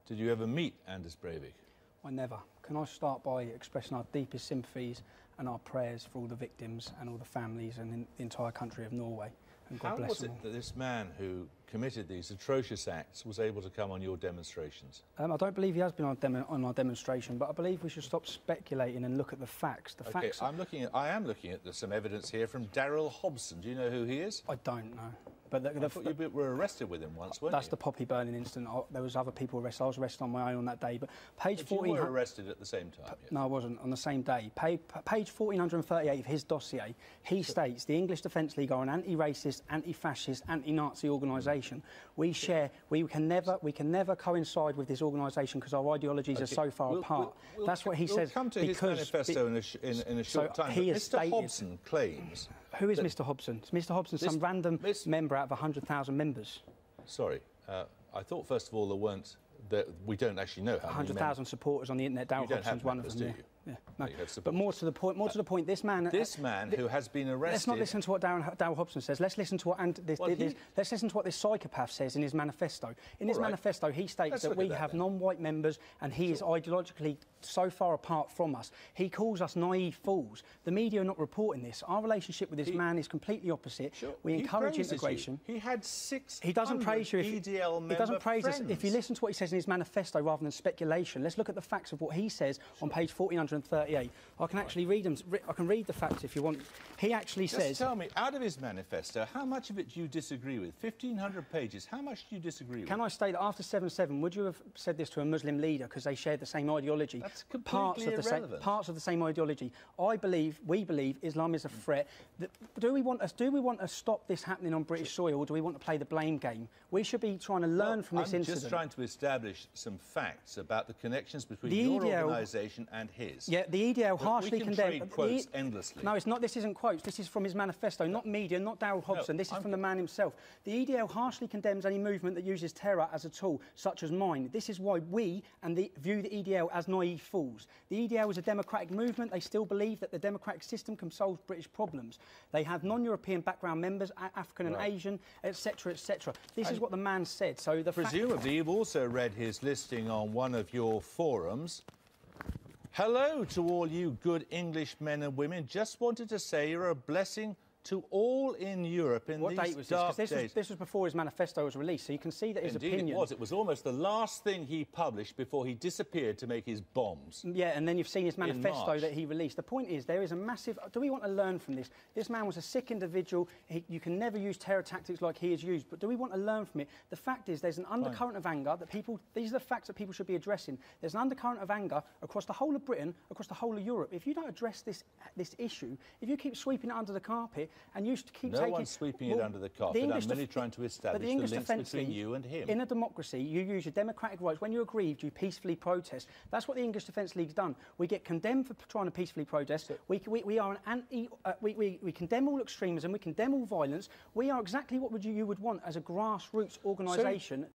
Did you ever meet Anders Breivik? I never. Can I start by expressing our deepest sympathies and our prayers for all the victims and all the families and the entire country of Norway. And God bless them all. How was it that this man who committed these atrocious acts was able to come on your demonstrations? I don't believe he has been on our demonstration, but I believe we should stop speculating and look at the facts. The facts. I am looking at some evidence here from Daryl Hobson. Do you know who he is? I don't know. But I thought you were arrested with him once, weren't that's you? the poppy burning incident. There was other people arrested. I was arrested on my own on that day. But page 14. You were arrested at the same time. Yes. No, I wasn't. On the same day. Page 1438 of his dossier, he states the English Defence League are an anti-racist, anti-fascist, anti-Nazi organisation. We can never coincide with this organisation because our ideologies are so far apart. That's what he says. We'll come to his manifesto in a short time. He Mr. Hobson claims. Who is Mr. Hobson? Mr. Hobson, some random member out of 100,000 members. Sorry, I thought first of all there weren't. We don't actually know how 100,000 supporters on the internet. Daryl Hobson's one of them. Do you? Yeah. No. But more to the point, this man who has been arrested. Let's not listen to what Daryl Hobson says. Let's listen to what let's listen to what this psychopath says in his manifesto. In his manifesto, he states that we have non-white members, and he is ideologically so far apart from us. He calls us naive fools. The media are not reporting this. Our relationship with this man is completely opposite. Sure. We encourage integration. He had 600 He doesn't praise you. EDL member he doesn't praise us. friends. If you listen to what he says in his manifesto rather than speculation, let's look at the facts of what he says on page 1438. I can actually read them. I can read the facts if you want. He actually says. Just tell me, out of his manifesto, how much of it do you disagree with? 1,500 pages. How much do you disagree with? Can I state that after 7/7, would you have said this to a Muslim leader because they shared the same ideology? That's completely irrelevant. Parts of the same ideology. We believe Islam is a threat. Do we want to stop this happening on British soil, or do we want to play the blame game? We should be trying to learn from this incident. I'm just trying to establish some facts about the connections between your organisation and his. Yeah, the EDL harshly condemned. We can trade quotes endlessly. No, it's not. This isn't quotes. This is from his manifesto, not media, not Daryl Hobson. This is from the man himself. The EDL harshly condemns any movement that uses terror as a tool, such as mine. This is why we view the EDL as naive fools. The EDL is a democratic movement. They still believe that the democratic system can solve British problems. They have non-European background members, African and Asian, etc., etc. This is what the man said. So presumably you've also read his listing on one of your forums. Hello to all you good English men and women. Just wanted to say you're a blessing to all in Europe in these dark days. What date was this? This was before his manifesto was released, so you can see that his opinion... Indeed it was. It was almost the last thing he published before he disappeared to make his bombs. Yeah, and then you've seen his manifesto that he released. The point is, there is a massive... Do we want to learn from this? This man was a sick individual. You can never use terror tactics like he has used, but do we want to learn from it? The fact is, there's an undercurrent of anger that people... These are the facts that people should be addressing. There's an undercurrent of anger across the whole of Britain, across the whole of Europe. If you don't address this issue, if you keep sweeping it under the carpet and you keep No one's sweeping it under the carpet. I'm merely trying to establish the links between you and him. In a democracy, you use your democratic rights. When you're aggrieved, you peacefully protest. That's what the English Defence League's done. We get condemned for trying to peacefully protest. We are an anti... we condemn all extremism. We condemn all violence. We are exactly what you would want as a grassroots organisation.